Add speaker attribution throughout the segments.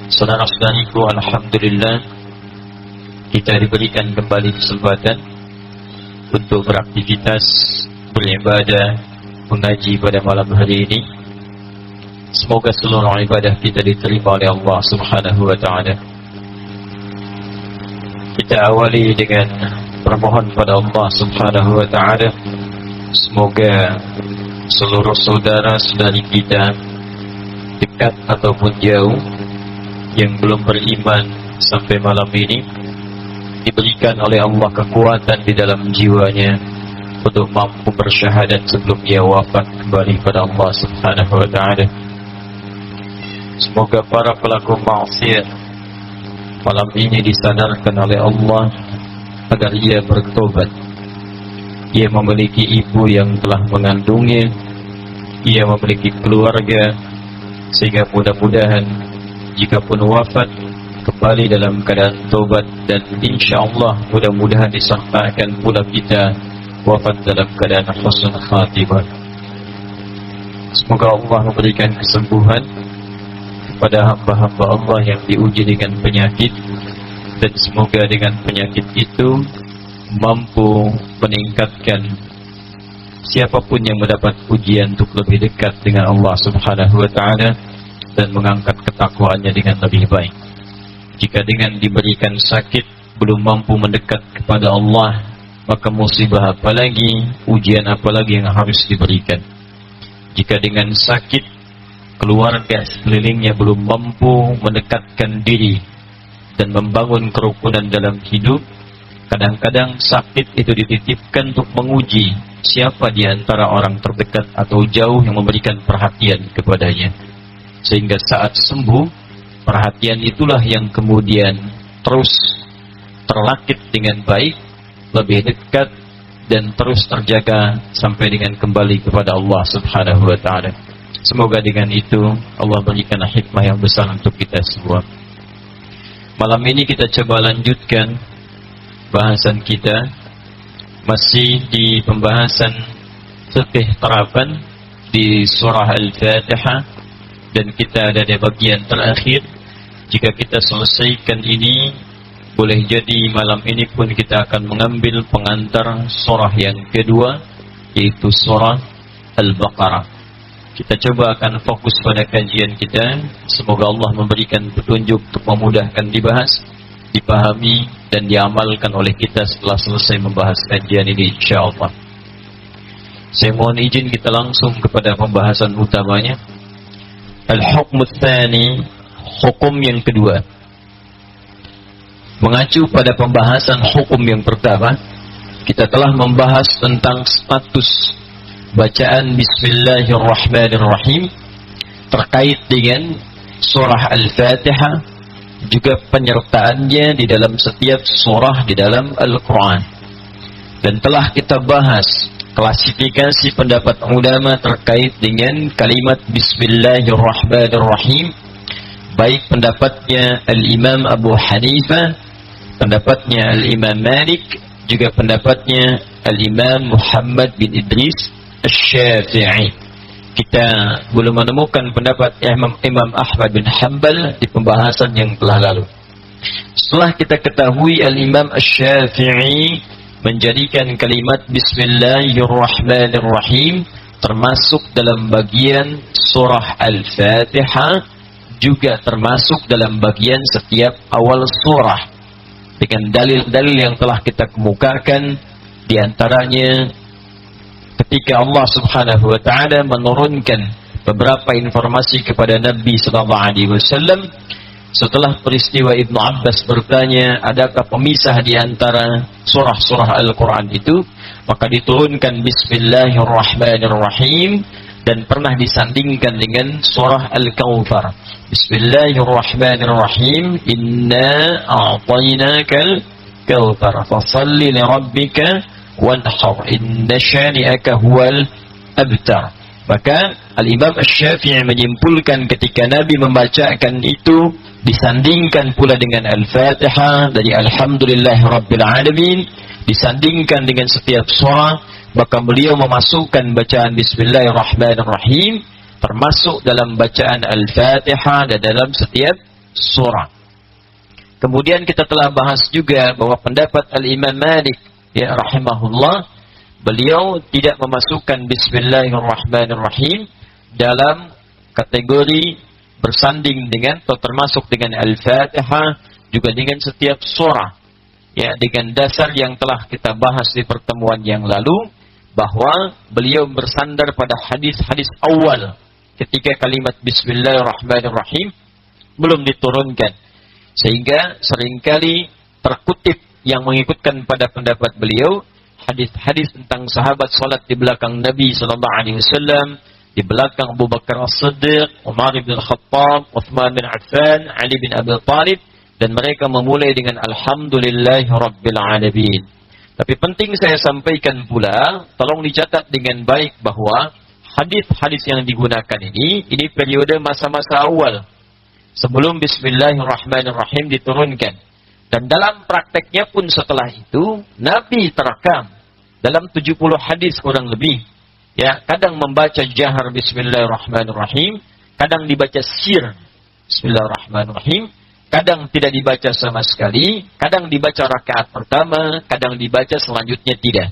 Speaker 1: Saudara-saudariku, alhamdulillah kita diberikan kembali kesempatan untuk beraktivitas, beribadah, mengaji pada malam hari ini. Semoga seluruh ibadah kita diterima oleh Allah Subhanahu wa taala. Kita awali dengan bermohon pada Allah Subhanahu wa taala, semoga seluruh saudara-saudari kita dekat ataupun jauh yang belum beriman sampai malam ini diberikan oleh Allah kekuatan di dalam jiwanya untuk mampu bersyahadat sebelum ia wafat kembali pada Allah Subhanahu wa taala. Semoga para pelaku maksiat malam ini disadarkan oleh Allah agar ia bertobat. Ia memiliki ibu yang telah mengandungnya, ia memiliki keluarga, sehingga mudah-mudahan jika pun wafat kembali dalam keadaan tobat, dan insyaallah mudah-mudahan disertakan pula kita wafat dalam keadaan husnul khatimah. Semoga Allah memberikan kesembuhan kepada hamba-hamba Allah yang diuji dengan penyakit, dan semoga dengan penyakit itu mampu meningkatkan siapapun yang mendapat ujian untuk lebih dekat dengan Allah Subhanahu wa taala dan mengangkat ketakwaannya dengan lebih baik. Jika dengan diberikan sakit belum mampu mendekat kepada Allah, maka musibah apalagi, ujian apalagi yang harus diberikan. Jika dengan sakit keluarga sekelilingnya belum mampu mendekatkan diri dan membangun kerukunan dalam hidup, kadang-kadang sakit itu dititipkan untuk menguji siapa di antara orang terdekat atau jauh yang memberikan perhatian kepadanya. Sehingga saat sembuh, perhatian itulah yang kemudian terus terlakit dengan baik, lebih dekat, dan terus terjaga sampai dengan kembali kepada Allah Subhanahu wa ta'ala. Semoga dengan itu Allah berikan hikmah yang besar untuk kita semua. Malam ini kita coba lanjutkan bahasan kita, masih di pembahasan fikih terapan di surah Al-Fatihah, dan kita ada di bagian terakhir. Jika kita selesaikan ini, boleh jadi malam ini pun kita akan mengambil pengantar surah yang kedua, yaitu surah Al-Baqarah. Kita coba akan fokus pada kajian kita. Semoga Allah memberikan petunjuk untuk memudahkan dibahas, dipahami, dan diamalkan oleh kita setelah selesai membahas kajian ini, insyaAllah. Saya mohon izin kita langsung kepada pembahasan utamanya. Al-Hukm Ats-Tsani, hukum yang kedua. Mengacu pada pembahasan hukum yang pertama, kita telah membahas tentang status bacaan Bismillahirrahmanirrahim terkait dengan surah Al-Fatihah, juga penyertaannya di dalam setiap surah di dalam Al-Quran. Dan telah kita bahas klasifikasi pendapat ulama terkait dengan kalimat Bismillahirrahmanirrahim, baik pendapatnya Al-Imam Abu Hanifah, pendapatnya Al-Imam Malik, juga pendapatnya Al-Imam Muhammad bin Idris Asy-Syafi'i. Kita belum menemukan pendapat Imam Ahmad bin Hanbal di pembahasan yang telah lalu. Setelah kita ketahui Al-Imam Asy-Syafi'i menjadikan kalimat Bismillahirrahmanirrahim termasuk dalam bagian surah Al-Fatihah, juga termasuk dalam bagian setiap awal surah, dengan dalil-dalil yang telah kita kemukakan. Di antaranya ketika Allah Subhanahu wa ta'ala menurunkan beberapa informasi kepada Nabi sallallahu alaihi wasallam setelah peristiwa Ibnu Abbas bertanya, adakah pemisah di antara surah-surah Al-Quran itu? Maka diturunkan Bismillahirrahmanirrahim, dan pernah disandingkan dengan surah Al-Kautsar. Bismillahirrahmanirrahim, inna a'tainakal kautsar fasalli lirabbika wanhar inna syani'aka huwal abtar. Maka Al-Imam Asy-Syafi'i menyimpulkan ketika Nabi membacakan itu disandingkan pula dengan Al-Fatihah dari Alhamdulillahirabbil alamin, disandingkan dengan setiap surah, maka beliau memasukkan bacaan Bismillahirrahmanirrahim termasuk dalam bacaan Al-Fatihah dan dalam setiap surah. Kemudian kita telah bahas juga bahwa pendapat Al-Imam Malik ya rahimahullah, beliau tidak memasukkan Bismillahirrahmanirrahim dalam kategori bersanding dengan atau termasuk dengan Al-Fatihah, juga dengan setiap surah. Ya, dengan dasar yang telah kita bahas di pertemuan yang lalu, bahwa beliau bersandar pada hadis-hadis awal ketika kalimat Bismillahirrahmanirrahim belum diturunkan. Sehingga seringkali terkutip yang mengikutkan pada pendapat beliau hadis-hadis tentang sahabat salat di belakang Nabi sallallahu alaihi wasallam, di belakang Abu Bakar As-Siddiq, Umar bin Khattab, Uthman bin Affan, Ali bin Abi Thalib, dan mereka memulai dengan Alhamdulillahi Rabbil Alamin. Tapi penting saya sampaikan pula, tolong dicatat dengan baik bahwa hadis-hadis yang digunakan ini periode masa-masa awal sebelum Bismillahirrahmanirrahim diturunkan. Dan dalam prakteknya pun setelah itu, Nabi terekam dalam 70 hadis kurang lebih. Ya, kadang membaca jahar Bismillahirrahmanirrahim, kadang dibaca sir Bismillahirrahmanirrahim, kadang tidak dibaca sama sekali, kadang dibaca rakaat pertama, kadang dibaca selanjutnya tidak.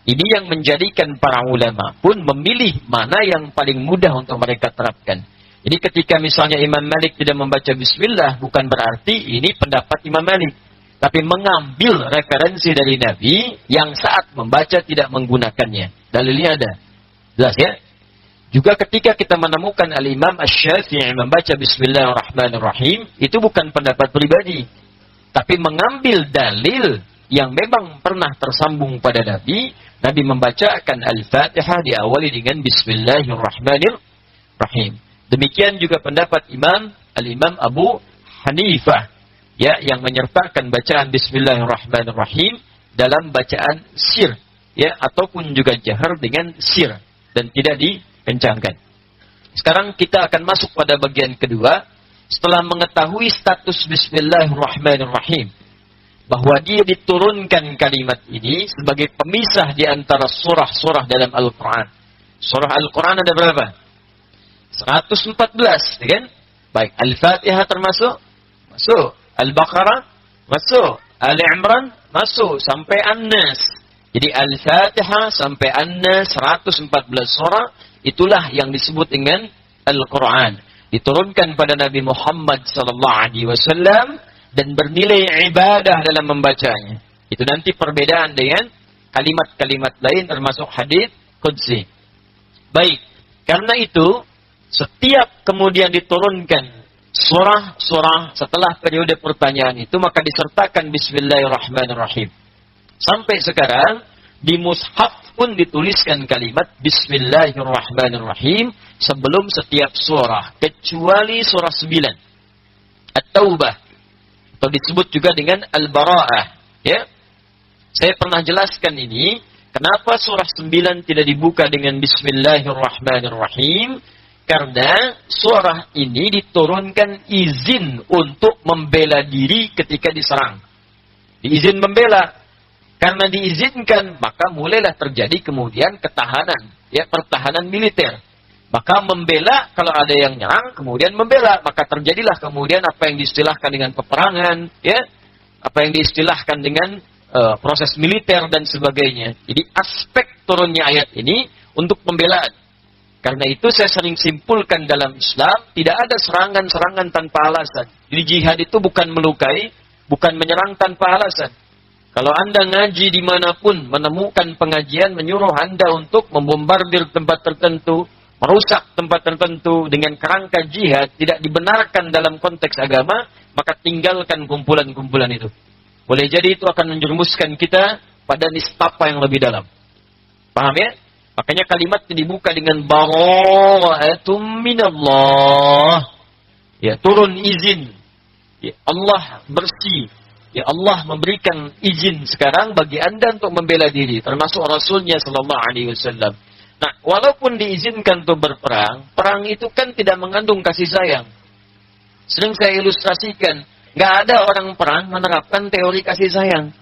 Speaker 1: Ini yang menjadikan para ulama pun memilih mana yang paling mudah untuk mereka terapkan. Jadi ketika misalnya Imam Malik tidak membaca bismillah, bukan berarti ini pendapat Imam Malik. Tapi mengambil referensi dari Nabi yang saat membaca tidak menggunakannya. Dalilnya ada. Jelas ya? Juga ketika kita menemukan Al-Imam Asy-Syafi'i membaca Bismillahirrahmanirrahim, itu bukan pendapat pribadi. Tapi mengambil dalil yang memang pernah tersambung pada Nabi. Nabi membacakan Al-Fatihah diawali dengan Bismillahirrahmanirrahim. Demikian juga pendapat Al-Imam Abu Hanifah, ya, yang menyertakan bacaan Bismillahirrahmanirrahim dalam bacaan sir, ya, ataupun juga jahar dengan sir dan tidak dikencangkan. Sekarang kita akan masuk pada bagian kedua. Setelah mengetahui status Bismillahirrahmanirrahim, bahwa dia diturunkan kalimat ini sebagai pemisah di antara surah-surah dalam Al-Quran. Surah Al-Quran ada berapa? 114, ya kan? Baik, Al-Fatihah termasuk? Masuk. Al-Baqarah? Masuk. Ali Imran? Masuk. Sampai An-Nas. Jadi Al-Fatihah sampai An-Nas 114 surah, itulah yang disebut dengan Al-Quran. Diturunkan pada Nabi Muhammad SAW dan bernilai ibadah dalam membacanya. Itu nanti perbedaan dengan kalimat-kalimat lain termasuk hadits qudsi. Baik, karena itu setiap kemudian diturunkan surah-surah setelah periode pertanyaan itu, maka disertakan Bismillahirrahmanirrahim. Sampai sekarang di mushaf pun dituliskan kalimat Bismillahirrahmanirrahim sebelum setiap surah, kecuali surah 9 At-Taubah, atau disebut juga dengan Al-Bara'ah, ya. Saya pernah jelaskan ini, kenapa surah 9 tidak dibuka dengan Bismillahirrahmanirrahim. Karena surah ini diturunkan izin untuk membela diri ketika diserang. Diizin membela. Karena diizinkan, maka mulailah terjadi kemudian ketahanan, ya, pertahanan militer. Maka membela, kalau ada yang nyerang, kemudian membela. Maka terjadilah kemudian apa yang diistilahkan dengan peperangan, ya, apa yang diistilahkan dengan proses militer dan sebagainya. Jadi aspek turunnya ayat ini untuk pembelaan. Karena itu saya sering simpulkan dalam Islam, tidak ada serangan-serangan tanpa alasan. Jadi jihad itu bukan melukai, bukan menyerang tanpa alasan. Kalau Anda ngaji dimanapun, menemukan pengajian menyuruh Anda untuk membombardir tempat tertentu, merusak tempat tertentu dengan kerangka jihad, tidak dibenarkan dalam konteks agama, maka tinggalkan kumpulan-kumpulan itu. Boleh jadi itu akan menjerumuskan kita pada nistapa yang lebih dalam. Paham ya? Makanya kalimat dibuka dengan bara'atum minallah. Ya, turun izin. Ya, Allah bersih. Ya, Allah memberikan izin sekarang bagi Anda untuk membela diri, termasuk Rasulnya sallallahu alaihi wasallam. Nah, walaupun diizinkan untuk berperang, perang itu kan tidak mengandung kasih sayang. Sering saya ilustrasikan, nggak ada orang perang menerapkan teori kasih sayang.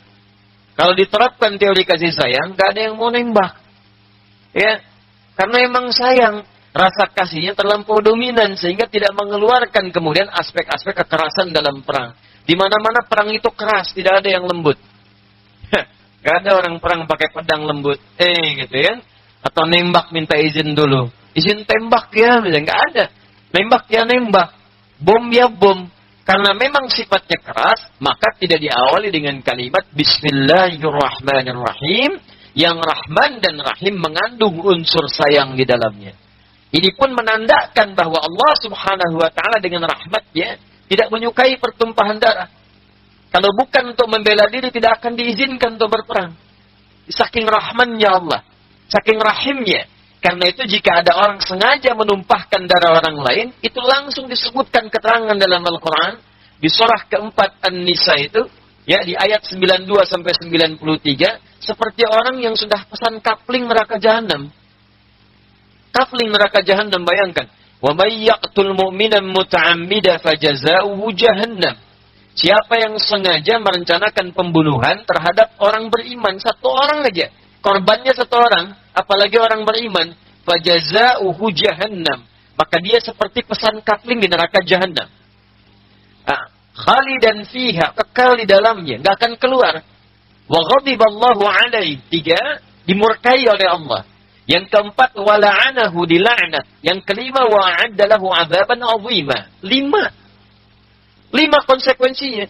Speaker 1: Kalau diterapkan teori kasih sayang, nggak ada yang mau nembak. Ya, karena emang sayang.
Speaker 2: Rasa kasihnya terlampau dominan sehingga tidak mengeluarkan kemudian aspek-aspek kekerasan dalam perang. Di mana-mana perang itu keras, tidak ada yang lembut. Gak ada orang perang pakai pedang lembut. Gitu ya. Atau nembak minta izin dulu. Izin tembak ya, nggak ada. Nembak ya nembak. Bom ya bom. Karena memang sifatnya keras, maka tidak diawali dengan kalimat Bismillahirrahmanirrahim. Yang Rahman dan Rahim mengandung unsur sayang di dalamnya. Ini pun menandakan bahwa Allah subhanahu wa ta'ala dengan rahmatnya tidak menyukai pertumpahan darah. Kalau bukan untuk membela diri, tidak akan diizinkan untuk berperang. Saking rahmannya Allah. Saking rahimnya. Karena itu jika ada orang sengaja menumpahkan darah orang lain, itu langsung disebutkan keterangan dalam Al-Quran. Di surah keempat An-Nisa itu, ya di ayat 92-93, seperti orang yang sudah pesan kapling neraka jahanam. Kapling neraka jahanam, bayangkan. وَمَنْ يَقْتُلْ مُؤْمِنًا مُتَعَمِّدًا فَجَزَاؤُهُ جَهَنَّمُ. Siapa yang sengaja merencanakan pembunuhan terhadap orang beriman, satu orang aja, korbannya satu orang, apalagi orang beriman, fajazauhu jahannam, maka dia seperti pesan kapling di neraka jahanam. Khalidan fiha, kekal di dalamnya, enggak akan keluar. Wa ghadiballahu alaihi, 3, dimurkai oleh Allah. Yang keempat, wala'anahu, dilaknat. Yang kelima, wa'adda lahu 'adzaban 'azima. 5 konsekuensinya.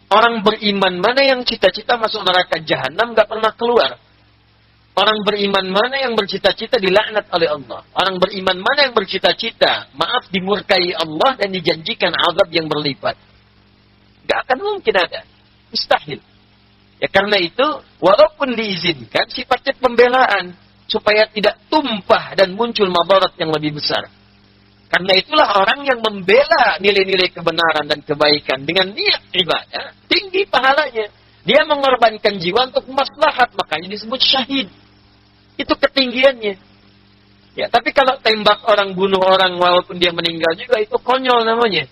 Speaker 2: Orang beriman mana yang cita-cita masuk neraka jahanam gak pernah keluar. Orang beriman mana yang bercita-cita dilaknat oleh Allah. Orang beriman mana yang bercita-cita, maaf, dimurkai Allah dan dijanjikan azab yang berlipat. Gak akan mungkin ada. Mustahil. Ya karena itu, walaupun diizinkan, sifatnya pembelaan. Supaya tidak tumpah dan muncul madarat yang lebih besar. Karena itulah orang yang membela nilai-nilai kebenaran dan kebaikan dengan niat ibadah, tinggi pahalanya. Dia mengorbankan jiwa untuk maslahat, makanya disebut syahid. Itu ketinggiannya. Ya, tapi kalau tembak orang, bunuh orang walaupun dia meninggal juga, itu konyol namanya.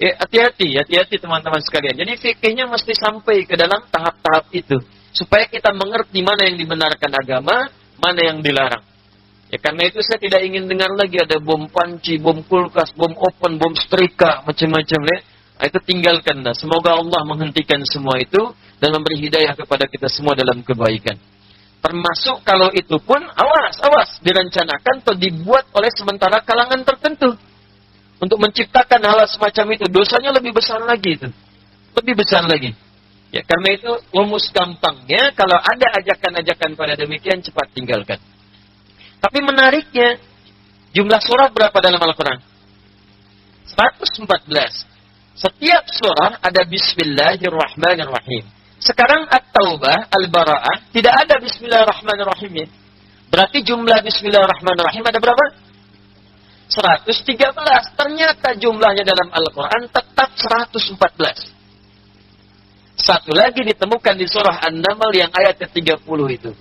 Speaker 2: Ya, hati-hati teman-teman sekalian. Jadi fikihnya mesti sampai ke dalam tahap-tahap itu. Supaya kita mengerti mana yang dibenarkan agama, mana yang dilarang. Ya karena itu saya tidak ingin dengar lagi ada bom panci, bom kulkas, bom oven, bom setrika, macam-macam ya. Itu tinggalkan dah. Semoga Allah menghentikan semua itu dan memberi hidayah kepada kita semua dalam kebaikan. Termasuk kalau itu pun awas direncanakan atau dibuat oleh sementara kalangan tertentu untuk menciptakan hal semacam itu. Dosanya lebih besar lagi itu. Lebih besar lagi. Ya karena itu rumus gampangnya kalau ada ajakan-ajakan pada demikian cepat tinggalkan. Tapi menariknya, jumlah surah berapa dalam Al-Quran? 114. Setiap surah ada Bismillahirrahmanirrahim. Sekarang At-Taubah, Al-Bara'ah, tidak ada Bismillahirrahmanirrahim. Berarti jumlah Bismillahirrahmanirrahim ada berapa? 113. Ternyata jumlahnya dalam Al-Quran tetap 114. Satu lagi ditemukan di surah An-Naml yang ayat ke-30 itu.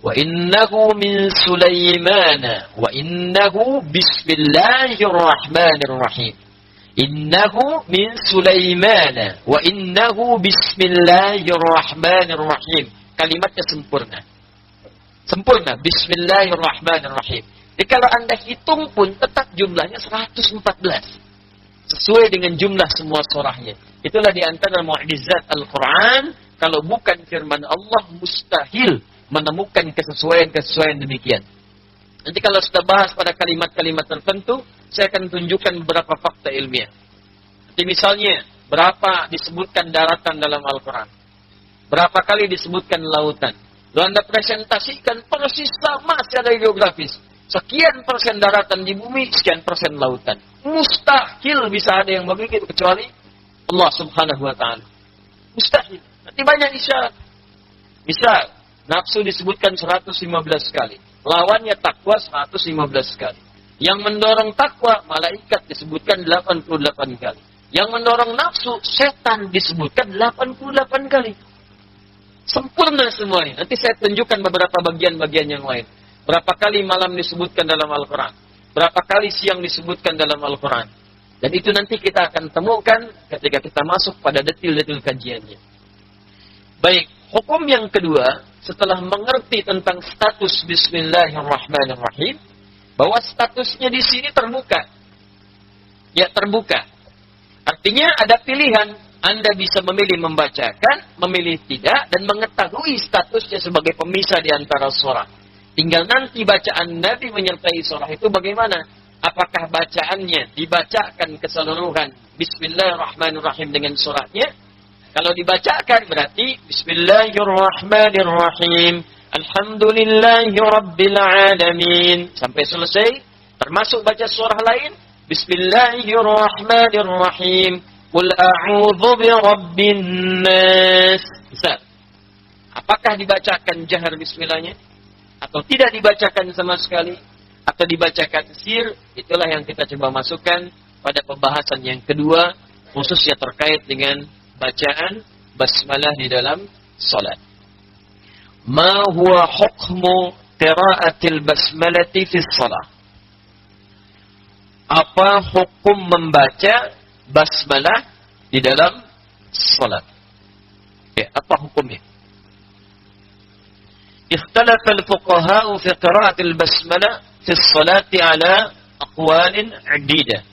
Speaker 2: Wa innahu min Sulaimana wa innahu bismillahirrahmanirrahim. Innahu min Sulaimana wa innahu bismillahirrahmanirrahim. Kalimatnya sempurna. Sempurna, bismillahirrahmanirrahim. Jadi kalau Anda hitung pun tetap jumlahnya 114. Sesuai dengan jumlah semua surahnya. Itulah di antara mukjizat Al-Quran. Kalau bukan firman Allah, mustahil menemukan kesesuaian-kesesuaian demikian. Nanti kalau sudah bahas pada kalimat-kalimat tertentu, saya akan tunjukkan beberapa fakta ilmiah. Jadi misalnya, berapa disebutkan daratan dalam Al-Quran? Berapa kali disebutkan lautan? Lalu Anda presentasikan persis sama secara geografis. Sekian persen daratan di bumi, sekian persen lautan. Mustahil bisa ada yang begitu kecuali Allah subhanahu wa ta'ala. Mustahil. Nanti banyak isyarat. Misal, nafsu disebutkan 115 kali. Lawannya takwa 115 kali. Yang mendorong takwa, malaikat disebutkan 88 kali. Yang mendorong nafsu, setan disebutkan 88 kali. Sempurna semuanya. Nanti saya tunjukkan beberapa bagian-bagian yang lain. Berapa kali malam disebutkan dalam Al-Quran. Berapa kali siang disebutkan dalam Al-Quran. Dan itu nanti kita akan temukan ketika kita masuk pada detil-detil kajiannya. Baik, hukum yang kedua, setelah mengerti tentang status Bismillahirrahmanirrahim, bahwa statusnya di sini terbuka. Ya, terbuka. Artinya ada pilihan. Anda bisa memilih membacakan, memilih tidak, dan mengetahui statusnya sebagai pemisah di antara surah. Tinggal nanti bacaan Nabi menyertai surah itu bagaimana? Apakah bacaannya dibacakan keseluruhan Bismillahirrahmanirrahim dengan surahnya? Kalau dibacakan berarti Bismillahirrahmanirrahim, Alhamdulillahi Rabbil Alamin, sampai selesai. Termasuk baca surah lain, Bismillahirrahmanirrahim, Qul a'udzu birabbin nas. Bisa. Apakah dibacakan jahar bismillahnya? Atau tidak dibacakan sama sekali? Atau dibacakan sir? Itulah yang kita coba masukkan pada pembahasan yang kedua, khususnya terkait dengan bacaan basmalah di dalam salat. Ma huwa hukmu qiraatil basmalati fi shalah? Apa hukum membaca basmalah di dalam salat? Ya, apa hukumnya? Ikhtalafa al-fuqaha fi qira'ati al-basmalah fi as-salati ala aqwalin 'adida.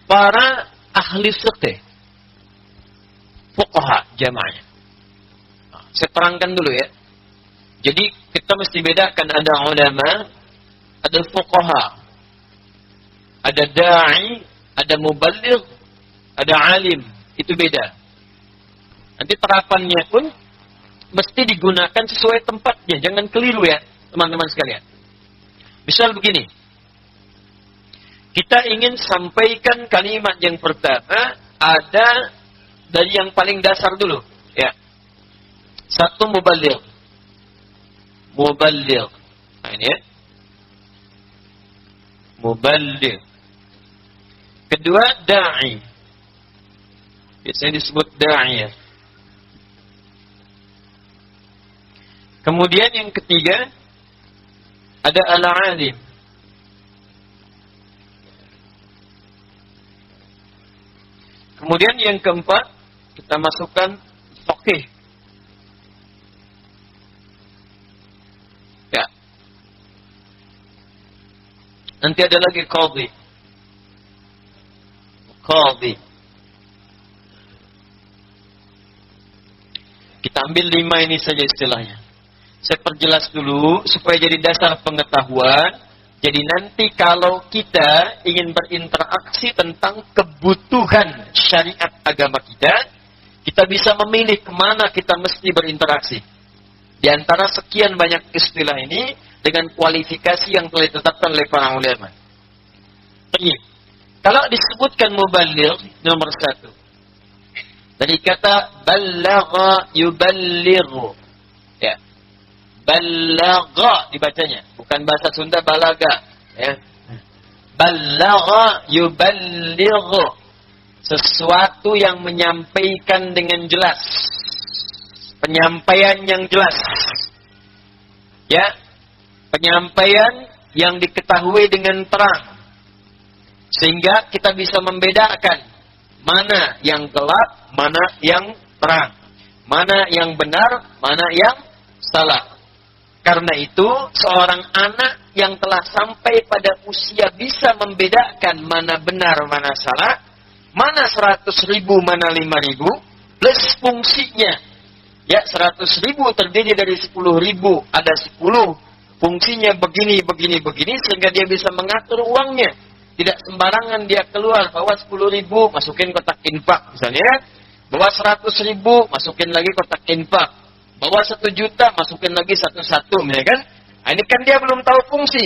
Speaker 2: Para ahli fiqh, fuqaha jamaahnya. Saya terangkan dulu ya. Jadi kita mesti bedakan, ada ulama, ada fuqaha, ada da'i, ada muballigh, ada alim. Itu beda. Nanti terapannya pun mesti digunakan sesuai tempatnya. Jangan keliru ya, teman-teman sekalian. Misal begini. Kita ingin sampaikan kalimat yang pertama, ada dari yang paling dasar dulu. Ya. Satu, muballigh. Muballigh. Nah ini ya. Muballigh. Kedua, da'i. Biasanya disebut da'i. Kemudian yang ketiga, ada al-alim. Kemudian yang keempat, kita masukkan faqih. Ya. Nanti ada lagi qadhi. Qadhi. Kita ambil 5 ini saja istilahnya. Saya perjelas dulu supaya jadi dasar pengetahuan. Jadi nanti kalau kita ingin berinteraksi tentang kebutuhan syariat agama kita, kita bisa memilih kemana kita mesti berinteraksi. Di antara sekian banyak istilah ini dengan kualifikasi yang telah ditetapkan oleh para ulama. Kalau disebutkan muballigh nomor 1, dari kata ballagha yuballighu. Ya. Ballagha dibacanya, bukan bahasa Sunda balaga, ya. Ballagha yuballighu, sesuatu yang menyampaikan dengan jelas. Penyampaian yang jelas. Ya. Penyampaian yang diketahui dengan terang. Sehingga kita bisa membedakan mana yang gelap, mana yang terang. Mana yang benar, mana yang salah. Karena itu, seorang anak yang telah sampai pada usia bisa membedakan mana benar, mana salah, mana 100.000, mana 5.000, plus fungsinya. Ya, 100.000 terdiri dari 10.000, ada 10, fungsinya begini, begini, begini, sehingga dia bisa mengatur uangnya. Tidak sembarangan dia keluar, bawa 10.000, masukin kotak infak, misalnya. Bawa 100.000, masukin lagi kotak infak. Bawa 1 juta, masukin lagi satu-satu, ya kan? Nah, ini kan dia belum tahu fungsi.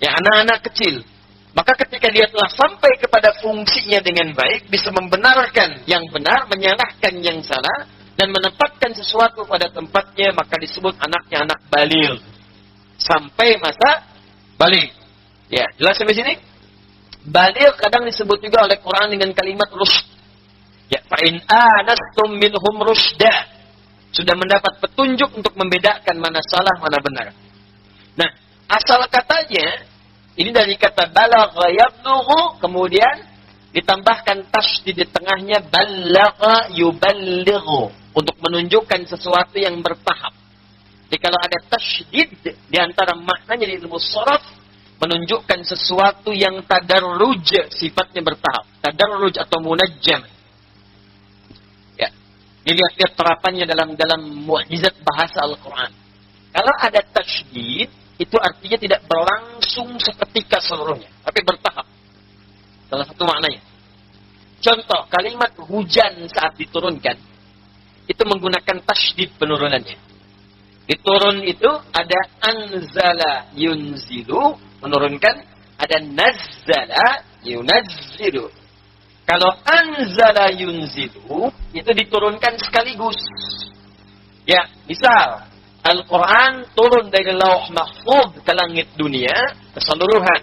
Speaker 2: Ya, anak-anak kecil. Maka ketika dia telah sampai kepada fungsinya dengan baik, bisa membenarkan yang benar, menyalahkan yang salah, dan menempatkan sesuatu pada tempatnya, maka disebut anaknya anak baligh. Sampai masa baligh. Ya, jelas sampai sini? Baligh kadang disebut juga oleh Quran dengan kalimat rushd. Ya, fa'in anastum minhum rushda. Sudah mendapat petunjuk untuk membedakan mana salah, mana benar. Nah, asal katanya, ini dari kata balagha yablughu, kemudian ditambahkan tasydid di tengahnya, balagha yuballighu, untuk menunjukkan sesuatu yang bertahap. Jadi kalau ada tasydid di antara maknanya di ilmu sharaf, menunjukkan sesuatu yang tadarruj, sifatnya bertahap. Tadarruj atau munajjam. Ya. Dilihat-lihat terapannya dalam mukjizat bahasa Al-Quran. Kalau ada tasydid, itu artinya tidak berlangsung seketika seluruhnya, tapi bertahap. Salah satu maknanya. Contoh, kalimat hujan saat diturunkan, itu menggunakan tasydid penurunannya. Diturun itu ada anzala yunzilu, menurunkan, ada nazzala yunazzilu. Kalau anzala yunzilu, itu diturunkan sekaligus. Ya, misal, Al-Quran turun dari lauh mahfuz ke langit dunia, keseluruhan.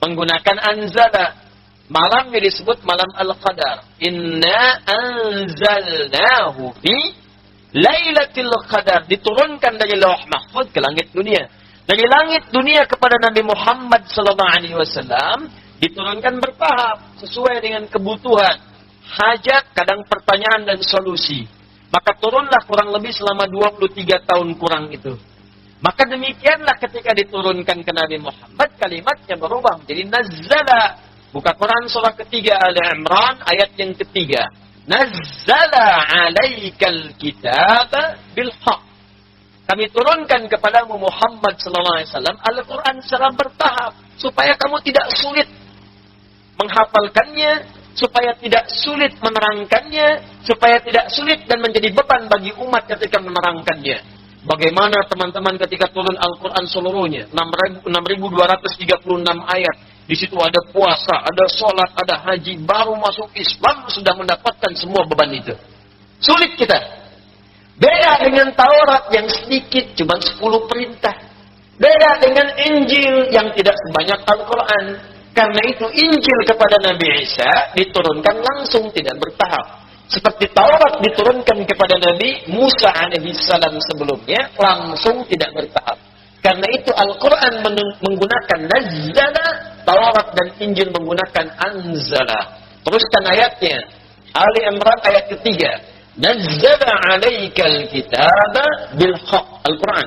Speaker 2: Menggunakan anzala. Malamnya disebut malam Al-Qadar. Inna anzalnahu fi Lailatul Qadar. Diturunkan dari lauh mahfuz ke langit dunia. Dari langit dunia kepada Nabi Muhammad SAW diturunkan bertahap sesuai dengan kebutuhan, hajat, kadang pertanyaan dan solusi. Maka turunlah kurang lebih selama 23 tahun kurang itu. Maka demikianlah ketika diturunkan ke Nabi Muhammad, kalimatnya berubah menjadi nazzala. Buka Quran surah ketiga Ali Imran ayat yang ketiga. Nazzala alaikal kitab bil haq. Kami turunkan kepadamu Muhammad SAW Al-Quran secara bertahap. Supaya kamu tidak sulit menghafalkannya. Supaya tidak sulit menerangkannya. Supaya tidak sulit dan menjadi beban bagi umat ketika menerangkannya. Bagaimana teman-teman ketika turun Al-Quran seluruhnya. 6.236 ayat. Di situ ada puasa, ada sholat, ada haji. Baru masuk Islam sudah mendapatkan semua beban itu. Sulit kita. Beda dengan Taurat yang sedikit, cuma 10 perintah. Beda dengan Injil yang tidak sebanyak Al-Quran. Karena itu Injil kepada Nabi Isa diturunkan langsung, tidak bertahap. Seperti Taurat diturunkan kepada Nabi Musa alaihissalam sebelumnya, langsung tidak bertahap. Karena itu Al-Quran menggunakan nazzala, Taurat dan Injil menggunakan anzala. Teruskan ayatnya. Ali Imran ayat ketiga. Nazzala alaikal kitaba bil haq. Al-Quran.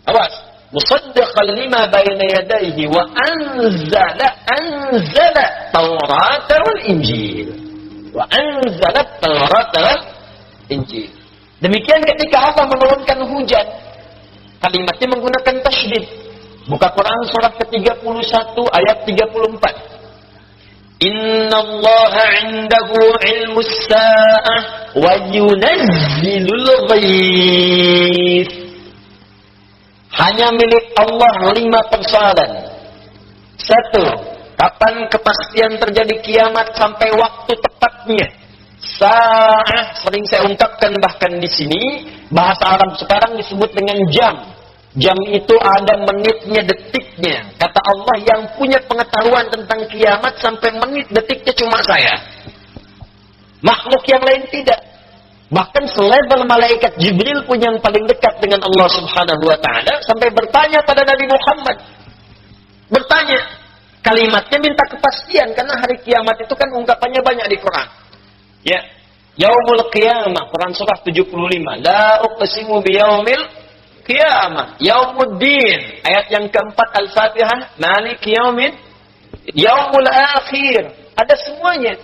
Speaker 2: Awas. Musaddiqan lima bayna yadayhi wa anzala Taurat wal Injil. Wa anzala Taurat wal Injil. Demikian ketika Allah menurunkan hujan. Kalimatnya menggunakan tasydid. Buka Quran surah ke-31 ayat 34. Inna Allah 'indahu 'ilmus sa'ah wa yunazzilul ghaith. Hanya milik Allah 5 persoalan. 1. Kapan kepastian terjadi kiamat sampai waktu tepatnya? Sa'ah sering saya ungkapkan bahkan di sini, bahasa Arab sekarang disebut dengan jam. Jam itu ada menitnya, detiknya. Kata Allah yang punya pengetahuan tentang kiamat sampai menit detiknya cuma saya. Makhluk yang lain tidak. Bahkan selevel malaikat Jibril pun yang paling dekat dengan Allah Subhanahu wa taala sampai bertanya pada Nabi Muhammad. Bertanya, kalimatnya minta kepastian karena hari kiamat itu kan ungkapannya banyak di Quran. Ya. Yaumul qiyamah, Quran surah 75. La uqsimu biyaumil qiyamah. Yaumuddin, ayat yang keempat Al-Fatihah, Maliki yaumin, yaumul akhir. Ada semuanya.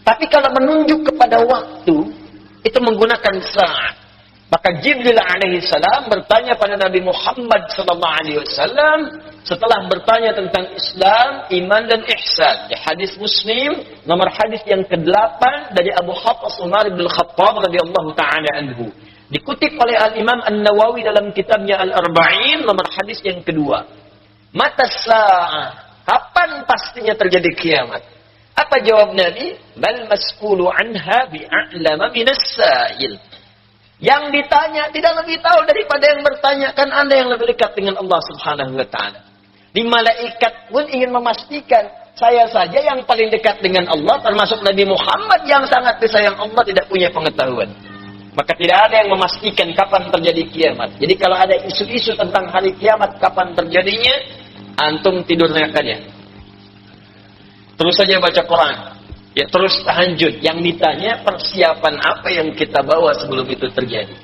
Speaker 2: Tapi kalau menunjuk kepada waktu, itu menggunakan saat. Maka Jibril alaihissalam bertanya pada Nabi Muhammad sallallahu alaihi wasallam setelah bertanya tentang Islam, iman dan ihsan. Di hadis Muslim nomor hadis yang ke-8 dari Abu Hafs Umar bin Khattab radhiyallahu taala anhu. Dikutip oleh Al-Imam An-Nawawi dalam kitabnya Al-Arba'in nomor hadis yang kedua. Mata sa'ah, kapan pastinya terjadi kiamat? Apa jawab Nabi? Bal mas'ulu anha bi'a'lama minas sa'il. Yang ditanya tidak lebih tahu daripada yang bertanya. Kan Anda yang lebih dekat dengan Allah Subhanahu wa ta'ala. Di malaikat pun ingin memastikan. Saya saja yang paling dekat dengan Allah, termasuk Nabi Muhammad yang sangat disayang Allah, tidak punya pengetahuan. Maka tidak ada yang memastikan kapan terjadi kiamat. Jadi kalau ada isu-isu tentang hari kiamat, kapan terjadinya, antum tidur saja. Terus saja baca Quran. Ya terus tahajud. Yang ditanya persiapan apa yang kita bawa sebelum itu terjadi.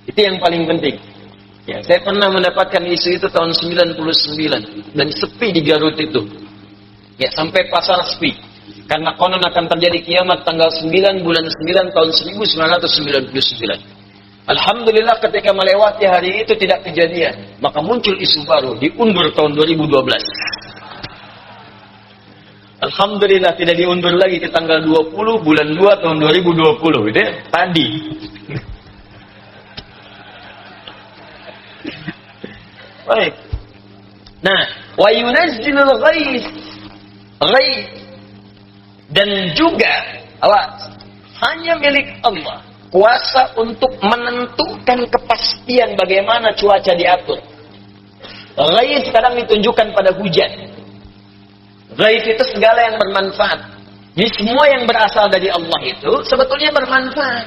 Speaker 2: Itu yang paling penting. Ya, saya pernah mendapatkan isu itu tahun 99 dan sepi di Garut itu. Ya, sampai pasar sepi. Karena konon akan terjadi kiamat tanggal 9 bulan 9 tahun 1999. Alhamdulillah ketika melewati hari itu tidak kejadian. Maka muncul isu baru, diundur tahun 2012. Alhamdulillah tidak diundur lagi ke tanggal 20 bulan 2 tahun 2020. Itu tadi. Baik. Nah, wa yunazzilul ghais. Ghais. Dan juga awas, hanya milik Allah kuasa untuk menentukan kepastian bagaimana cuaca diatur. Ghais sekarang ditunjukkan pada hujan. Ghais itu segala yang bermanfaat. Jadi semua yang berasal dari Allah itu sebetulnya bermanfaat.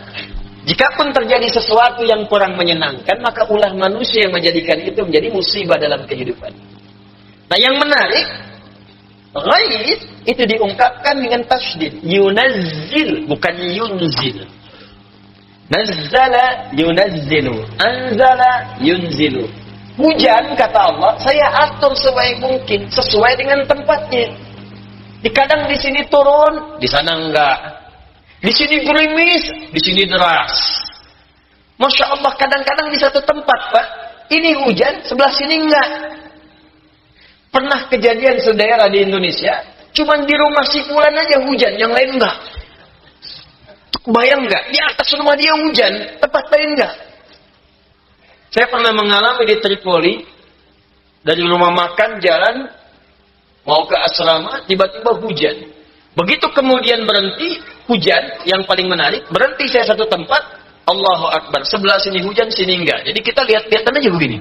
Speaker 2: Jikapun terjadi sesuatu yang kurang menyenangkan, maka ulah manusia yang menjadikan itu menjadi musibah dalam kehidupan. Nah, yang menarik, ghais itu diungkapkan dengan tasydid. Yunazzil, bukan yunzil. Nazzala yunazzilu, anzala yunzilu. Hujan, kata Allah, saya atur sebaik mungkin, sesuai dengan tempatnya. Kadang di sini turun, di sana enggak. Di sini gerimis, di sini deras. Masya Allah, kadang-kadang di satu tempat, Pak, ini hujan, sebelah sini enggak. Pernah kejadian sedaerah di Indonesia, cuman di rumah si fulan aja hujan, yang lain enggak. Bayang enggak? Di atas rumah dia hujan, tempat lain enggak. Saya pernah mengalami di Tripoli, dari rumah makan, jalan, mau ke asrama, tiba-tiba hujan. Begitu kemudian berhenti, hujan, yang paling menarik, berhenti saya satu tempat, Allahu Akbar, sebelah sini hujan, sini enggak. Jadi kita lihat-lihatan aja begini.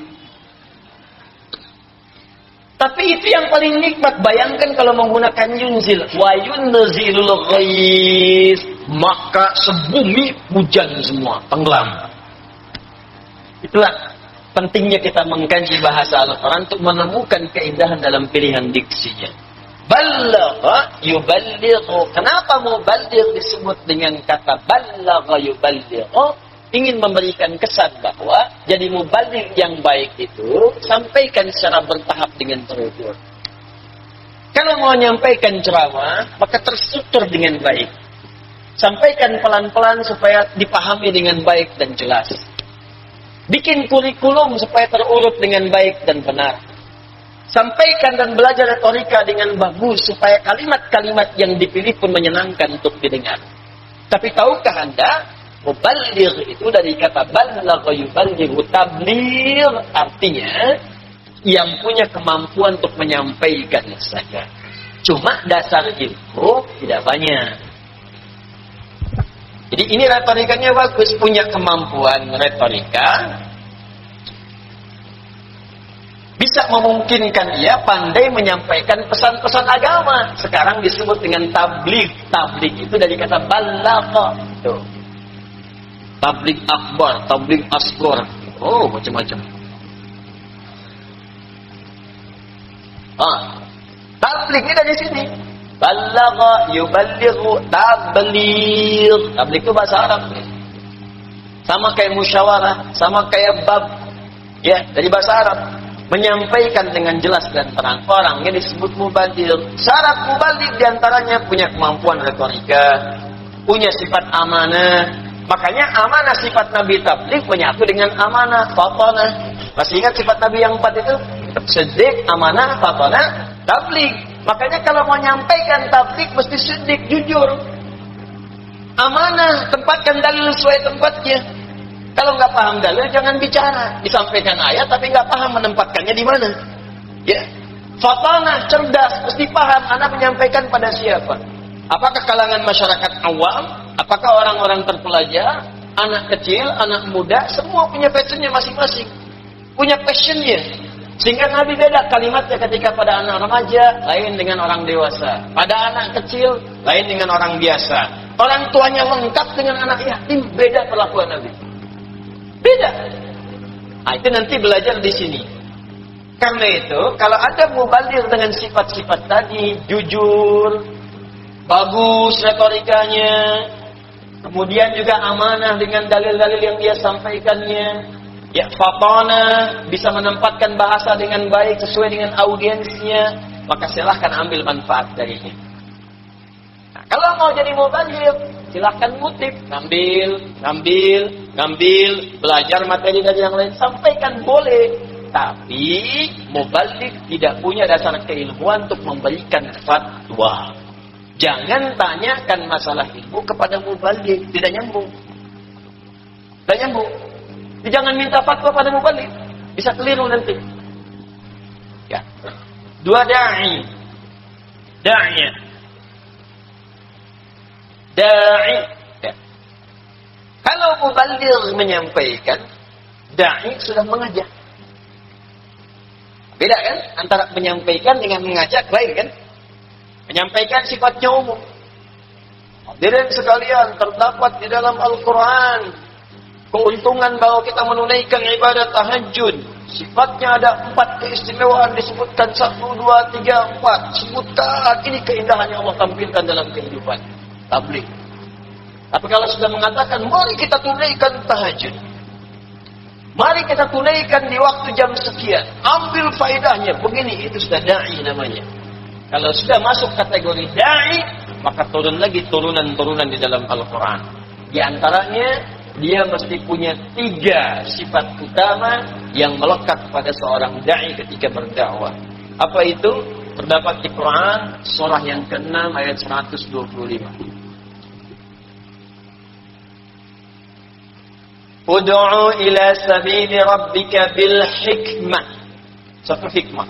Speaker 2: Tapi itu yang paling nikmat, bayangkan kalau menggunakan yunzil, wa yunzilul ghais, maka sebumi hujan semua, tenggelam. Itulah pentingnya kita mengkaji bahasa Al-Quran untuk menemukan keindahan dalam pilihan diksinya. Balagha yuballighu. Kenapa muballigh disebut dengan kata balagha yuballighu? Ingin memberikan kesan bahwa jadi muballigh yang baik itu sampaikan secara bertahap dengan terukur. Kalau mau menyampaikan ceramah, maka terstruktur dengan baik. Sampaikan pelan-pelan supaya dipahami dengan baik dan jelas. Bikin kurikulum supaya terurut dengan baik dan benar. Sampaikan dan belajar retorika dengan bagus supaya kalimat-kalimat yang dipilih pun menyenangkan untuk didengar. Tapi tahukah Anda, muballigh itu dari kata balagha yuballighu, tabligh artinya yang punya kemampuan untuk menyampaikan saja. Cuma dasar ilmu tidak banyak. Jadi ini retorikanya bagus, punya kemampuan retorika, bisa memungkinkan dia pandai menyampaikan pesan-pesan agama. Sekarang disebut dengan tabligh. Tabligh itu dari kata balagha. Tabligh akbar, tabligh asghar. Oh, macam-macam. Tabligh ini dari sini. Balagha yuballighu, tabligh. Tabligh itu bahasa Arab. Sama kayak musyawarah, sama kayak bab. Ya, dari bahasa Arab. Menyampaikan dengan jelas dan terang. Orangnya disebut muballigh. Syarat muballigh diantaranya punya kemampuan retorika, punya sifat amanah. Makanya amanah sifat Nabi tabligh menyatu dengan amanah, fatanah. Masih ingat sifat Nabi yang 4 itu? Siddiq, amanah, fatanah, tabligh. Makanya kalau mau menyampaikan tabligh mesti siddiq, jujur. Amanah, tempatkan dalil sesuai tempatnya. Kalau nggak paham dalil, jangan bicara. Disampaikan ayat, tapi nggak paham menempatkannya di mana. Ya, fatanah, cerdas, mesti paham. Anak menyampaikan pada siapa? Apakah kalangan masyarakat awam? Apakah orang-orang terpelajar? Anak kecil, anak muda, semua punya passionnya masing-masing. Punya passionnya. Sehingga Nabi beda kalimatnya ketika pada anak remaja, lain dengan orang dewasa. Pada anak kecil, lain dengan orang biasa. Orang tuanya lengkap dengan anak yatim, beda perlakuan Nabi. Beda. Nah, itu nanti belajar di sini. Karena itu, kalau ada muballigh dengan sifat-sifat tadi, jujur, bagus retorikanya, kemudian juga amanah dengan dalil-dalil yang dia sampaikannya, Ya, fatana, bisa menempatkan bahasa dengan baik sesuai dengan audiensnya, maka silahkan ambil manfaat darinya. Nah, kalau mau jadi mubaligh, silahkan ngutip, ngambil, belajar materi dari yang lain, sampaikan boleh. Tapi mubaligh tidak punya dasar keilmuan untuk memberikan fatwa. Jangan tanyakan masalah ilmu kepada mubaligh, tidak nyambung. Jangan minta fatwa pada mubaligh, bisa keliru nanti. Ya. Dua da'i. Ya. Kalau mubaligh menyampaikan, da'i sudah mengajak. Beda kan? Antara menyampaikan dengan mengajak, lain kan? Menyampaikan sifatnya umum. Hadirin sekalian, terdapat di dalam Al-Quran keuntungan bahwa kita menunaikan ibadat tahajud. Sifatnya ada 4 keistimewaan, disebutkan 1, 2, 3, 4. Sebutkan, ini keindahan yang Allah tampilkan dalam kehidupan tabligh. Tapi kalau sudah mengatakan, mari kita tunaikan tahajud, mari kita tunaikan di waktu jam sekian, ambil faedahnya, begini, itu sudah da'i namanya. Kalau sudah masuk kategori da'i, maka turun lagi turunan-turunan di dalam Al-Quran. Di antaranya, dia mesti punya 3 sifat utama yang melekat pada seorang da'i ketika berdakwah. Apa itu? Terdapat di Quran, surah yang ke-6 ayat 125. Ud'u ila sabili rabbika bil hikmah. Satu hikmah.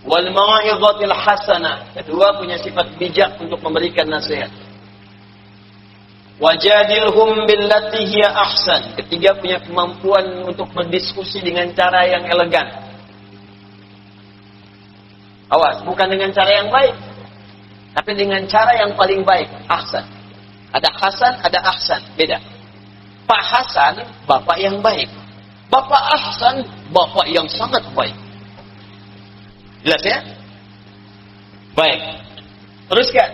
Speaker 2: Wal mau'izatil hasanah. Kedua, punya sifat bijak untuk memberikan nasihat. Wajadilhum billati hiya ahsan. Ketiga, punya kemampuan untuk berdiskusi dengan cara yang elegan. Awas, bukan dengan cara yang baik, tapi dengan cara yang paling baik, ahsan. Ada Hasan, ada Ahsan, beda. Pak Hasan, bapak yang baik. Bapak Ahsan, bapak yang sangat baik. Jelas ya? Baik. Teruskan.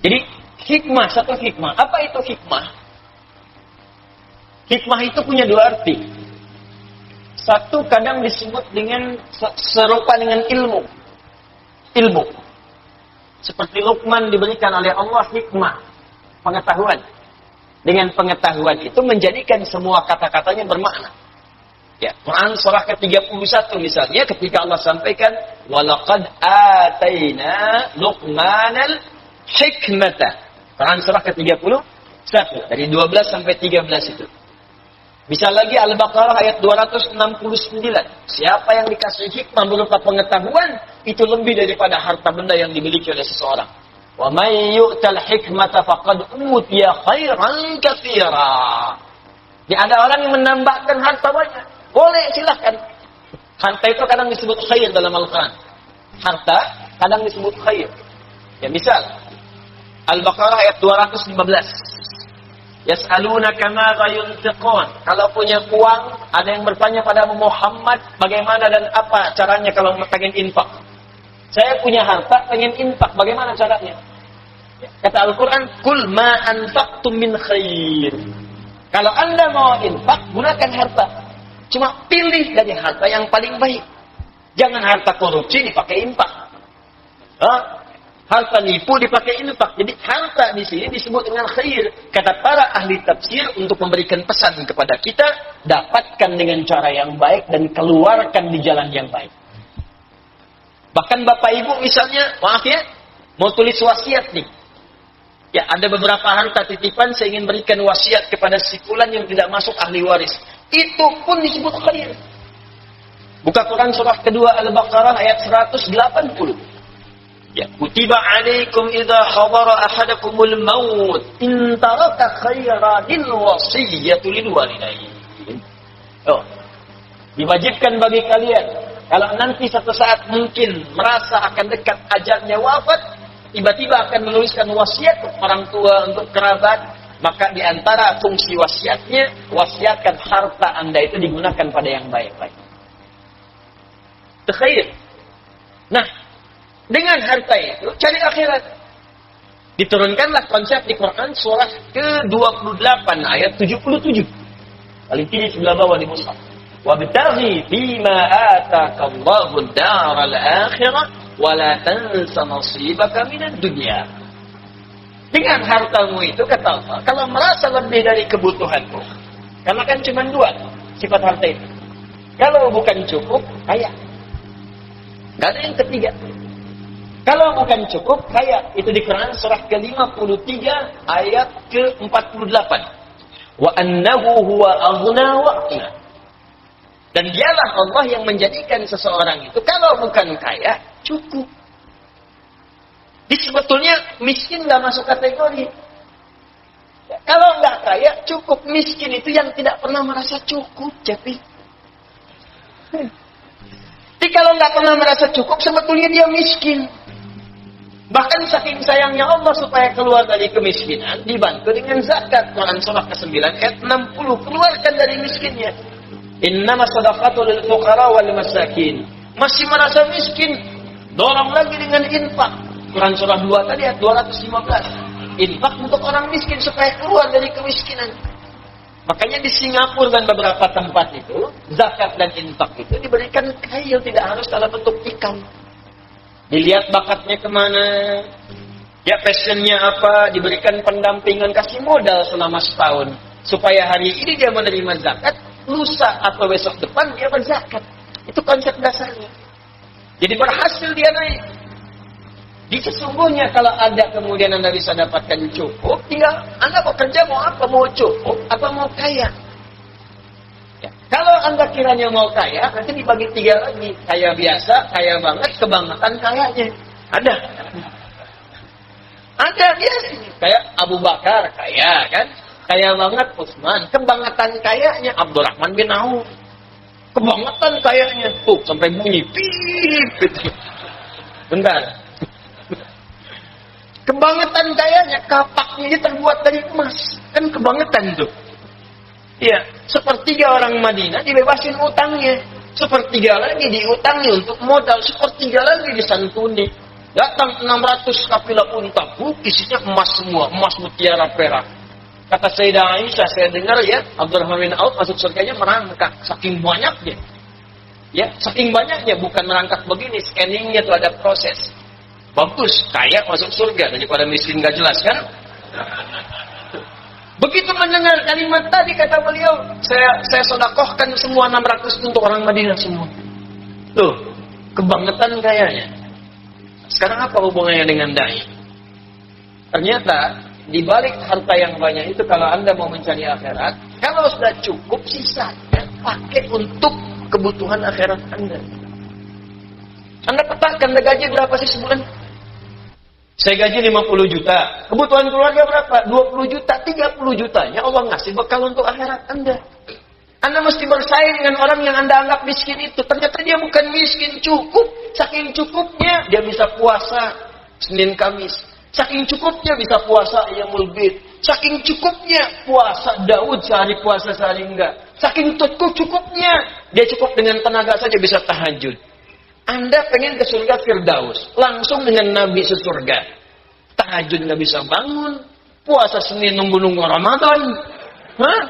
Speaker 2: Jadi, hikmah, satu hikmah. Apa itu hikmah? Hikmah itu punya 2 arti. Satu kadang disebut dengan serupa dengan ilmu. Ilmu. Seperti Luqman diberikan oleh Allah hikmah. Pengetahuan. Dengan pengetahuan itu menjadikan semua kata-katanya bermakna. Ya, Quran surah ke-31 misalnya ketika Allah sampaikan walaqad ataina Luqmanal hikmata. Quran surah ke-31 dari 12 sampai 13 itu. Bisa lagi Al-Baqarah ayat 269. Siapa yang dikasih hikmah berupa pengetahuan itu lebih daripada harta benda yang dimiliki oleh seseorang. Wa may yu'tal hikmata faqad utiya khairan katsira. Jadi ada orang yang menambahkan harta banyak. Boleh, silahkan. Harta itu kadang disebut khair dalam Al-Quran. Harta kadang disebut khair. Ya, misal Al-Baqarah ayat 215. Yas'alunaka madza yunfiqun. Kalau punya uang, ada yang bertanya pada Muhammad bagaimana dan apa caranya kalau pengen infak. Saya punya harta, pengen infak, bagaimana caranya? Kata Al-Quran, kul ma anfaqtum min khair. Kalau Anda mau infak, gunakan harta. Cuma pilih dari harta yang paling baik. Jangan harta korupsi dipakai infak. Harta nipu dipakai infak. Jadi harta di sini disebut dengan khair. Kata para ahli tafsir untuk memberikan pesan kepada kita, dapatkan dengan cara yang baik dan keluarkan di jalan yang baik. Bahkan bapak ibu misalnya, maaf ya, mau tulis wasiat nih. Ya, ada beberapa harta titipan saya ingin berikan wasiat kepada si fulan yang tidak masuk ahli waris. Itu pun disebut khair. Buka Quran surah kedua Al-Baqarah ayat 180. Ya, kutiba alaikum idza hadara ahadakumul maut in taraka khairan wasiyatu lil walidain. Oh. Diwajibkan bagi kalian kalau nanti satu saat mungkin merasa akan dekat ajalnya wafat, tiba-tiba akan menuliskan wasiat untuk orang tua, untuk kerabat, maka di antara fungsi wasiatnya, wasiatkan harta Anda itu digunakan pada yang baik-baik. Khair. Nah, dengan harta itu cari akhirat. Diturunkanlah konsep di Quran surah ke-28 ayat 77. Paling kiri sebelah bawah di mushaf. Wabtaghi fima ataka Allahu ad-daral akhirah wa la tansa nasibaka minad dunya. Dengan hartamu itu, kata Allah, kalau merasa lebih dari kebutuhanmu, karena kan cuma dua sifat harta itu. Kalau bukan cukup, kaya. Gak ada yang ketiga. Kalau bukan cukup, kaya. Itu di Quran surah ke-53 ayat ke-48. Wa annahu huwa aghna wa aqna. Dan dialah Allah yang menjadikan seseorang itu kalau bukan kaya, cukup. Jadi sebetulnya miskin nggak masuk kategori. Ya, kalau nggak kaya, cukup. Miskin itu yang tidak pernah merasa cukup, jadi. Jadi kalau nggak pernah merasa cukup, sebetulnya dia miskin. Bahkan saking sayangnya Allah supaya keluar dari kemiskinan, dibantu dengan zakat. Quran surah ke-9 ayat 60. Keluarkan dari miskinnya. Innama shadaqatu lil fuqara wal masakin. Masih merasa miskin, dorong lagi dengan infak. Quran surah 2 tadi ayat 215. Infak untuk orang miskin supaya keluar dari kemiskinan. Makanya di Singapura dan beberapa tempat itu, zakat dan infak itu diberikan kail, tidak harus dalam bentuk ikan. Dilihat bakatnya kemana, ya passionnya apa, diberikan pendampingan, kasih modal selama setahun. Supaya hari ini dia menerima zakat, lusa atau besok depan dia berzakat. Itu konsep dasarnya. Jadi berhasil dia naik. Di sesungguhnya kalau ada kemudian Anda bisa dapatkan cukup, tinggal Anda bekerja mau apa, mau cukup atau mau kaya. Ya. Kalau Anda kiranya mau kaya, nanti dibagi 3 lagi. Kaya biasa, kaya banget, kebangetan kayanya. Ada. Ada biasa. Kayak Abu Bakar, kaya kan. Kaya banget Utsman. Kebangetan kayanya Abdurrahman bin Auf. Kebangetan kayanya. Tuh, sampai bunyi. Pip. Gitu. Bentar. Kebangetan kayanya, kapaknya ini terbuat dari emas. Kan kebangetan tuh. Iya, sepertiga orang Madinah dibebasin utangnya. Sepertiga lagi diutangi untuk modal. Sepertiga lagi disantuni. Datang 600 kafilah unta. Isinya emas semua. Emas, mutiara, perak. Kata Sayyidah Aisyah, saya dengar ya, Abdurrahman bin Auf masuk surganya merangkak. Saking banyaknya. Ya, saking banyaknya. Bukan merangkak begini. Scanningnya tuh ada proses. Bagus, kaya masuk surga daripada miskin gak jelas kan? Begitu mendengar kalimat tadi kata beliau, saya sedekahkan semua 600 untuk orang Madinah semua. Tuh, kebangetan kayanya. Sekarang apa hubungannya dengan dai? Ternyata di balik harta yang banyak itu kalau Anda mau mencari akhirat, kalau sudah cukup sisanya pakai untuk kebutuhan akhirat Anda. Anda petakan gaji berapa sih sebulan? Saya gaji 50 juta. Kebutuhan keluarga berapa? 20 juta, 30 jutanya Allah ngasih bekal untuk akhirat Anda. Anda mesti bersaing dengan orang yang Anda anggap miskin itu. Ternyata dia bukan miskin, cukup. Saking cukupnya dia bisa puasa Senin Kamis. Saking cukupnya bisa puasa Ayyamul Bid. Saking cukupnya puasa Daud sehari puasa sehari enggak. Saking cukupnya dia cukup dengan tenaga saja bisa tahajud. Anda pengen ke surga Firdaus, langsung dengan Nabi sesurga. Tahajud nggak bisa bangun, puasa Senin nunggu-nunggu Ramadan. Hah?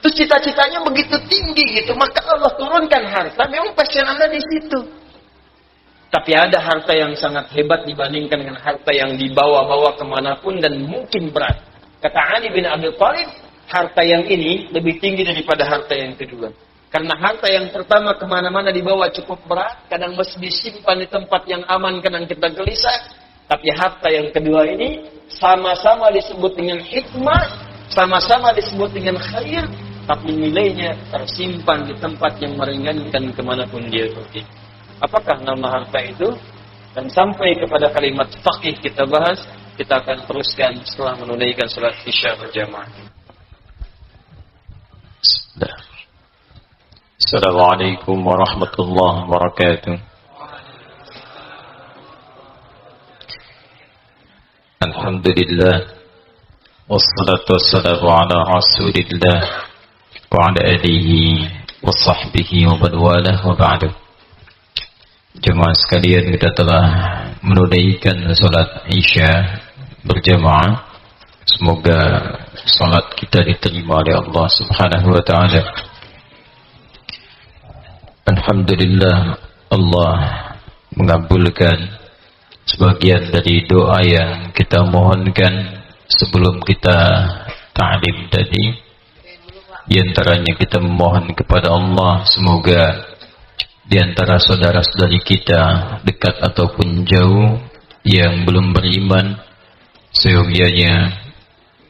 Speaker 2: Terus cita-citanya begitu tinggi gitu, maka Allah turunkan harta, memang passion Anda di situ. Tapi ada harta yang sangat hebat dibandingkan dengan harta yang dibawa-bawa kemanapun dan mungkin berat. Kata Ali bin Abi Thalib, harta yang ini lebih tinggi daripada harta yang kedua. Karena harta yang pertama kemana-mana dibawa cukup berat, kadang mesti disimpan di tempat yang aman, kadang kita gelisah. Tapi harta yang kedua ini sama-sama disebut dengan hikmah, sama-sama disebut dengan khair, tapi nilainya tersimpan di tempat yang meringankan kemanapun dia pergi. Apakah nama harta itu? Dan sampai kepada kalimat faqih kita bahas, kita akan teruskan setelah menunaikan salat Isya berjamaah.
Speaker 1: Assalamualaikum warahmatullahi wabarakatuh. Alhamdulillah, wassalatu wassalamu ala rasulillah wa ala alihi wa sahbihi wa badwalah wa ba'du. Jemaah sekalian, kita telah menunaikan salat Isya berjamaah. Semoga salat kita diterima oleh Allah Subhanahu wa taala. Alhamdulillah, Allah mengabulkan sebagian dari doa yang kita mohonkan sebelum kita ta'lim tadi. Di antaranya kita memohon kepada Allah semoga di antara saudara-saudari kita dekat ataupun jauh yang belum beriman, seyogyanya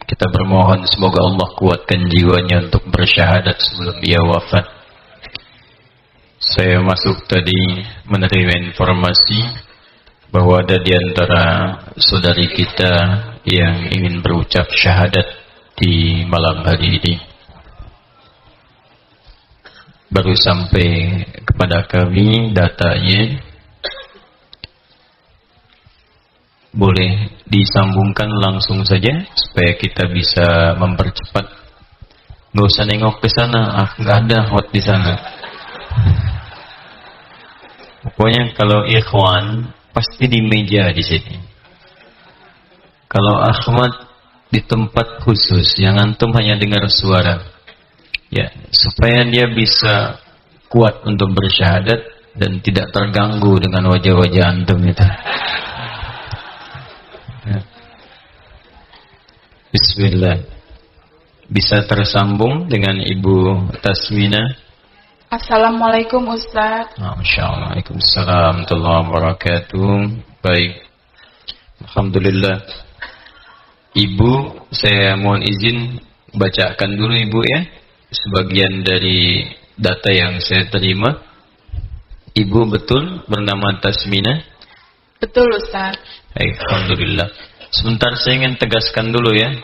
Speaker 1: kita bermohon semoga Allah kuatkan jiwanya untuk bersyahadat sebelum ia wafat. Saya masuk tadi menerima informasi bahwa ada di antara saudari kita yang ingin berucap syahadat di malam hari ini. Baru sampai kepada kami datanya. Boleh disambungkan langsung saja supaya kita bisa mempercepat. Nggak usah nengok ke sana, nggak ada hot di sana. Pokoknya kalau ikhwan pasti di meja di sini. Kalau Ahmad di tempat khusus yang antum hanya dengar suara. Ya, supaya dia bisa kuat untuk bersyahadat dan tidak terganggu dengan wajah-wajah antum itu. Ya. Bismillah. Bisa tersambung dengan Ibu Tasmina.
Speaker 3: Assalamualaikum Ustaz.
Speaker 1: Masyaallah. Waalaikumsalam warahmatullahi wabarakatuh. Baik. Alhamdulillah. Ibu, saya mohon izin bacakan dulu Ibu ya. Sebagian dari data yang saya terima. Ibu betul bernama Tasmina?
Speaker 3: Betul Ustaz.
Speaker 1: Alhamdulillah. Sebentar saya ingin tegaskan dulu ya.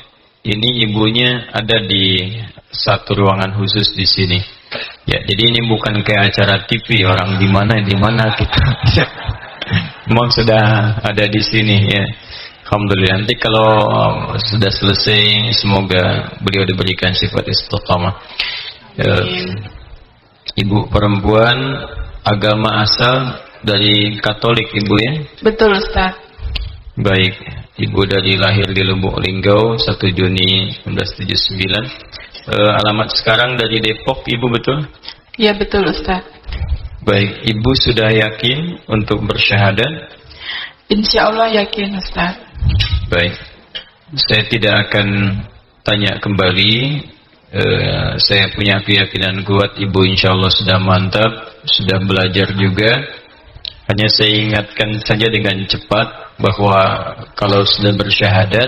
Speaker 1: Ini ibunya ada di satu ruangan khusus di sini. Ya, jadi ini bukan kayak acara TV orang di mana kita. Memang sudah ada di sini ya. Alhamdulillah. Nanti kalau sudah selesai semoga beliau diberikan sifat istiqamah. Ibu perempuan agama asal dari Katolik Ibu ya?
Speaker 3: Betul Ustaz.
Speaker 1: Baik. Ibu dari lahir di Lubuk Linggau 1 Juni 1979. Alamat sekarang dari Depok Ibu betul?
Speaker 3: Ya betul Ustaz.
Speaker 1: Baik. Ibu sudah yakin untuk bersyahadat?
Speaker 3: Insya Allah yakin Ustaz.
Speaker 1: Baik, saya tidak akan tanya kembali. Saya punya keyakinan kuat Ibu insya Allah sudah mantap, sudah belajar juga. Hanya saya ingatkan saja dengan cepat bahwa kalau sudah bersyahadat,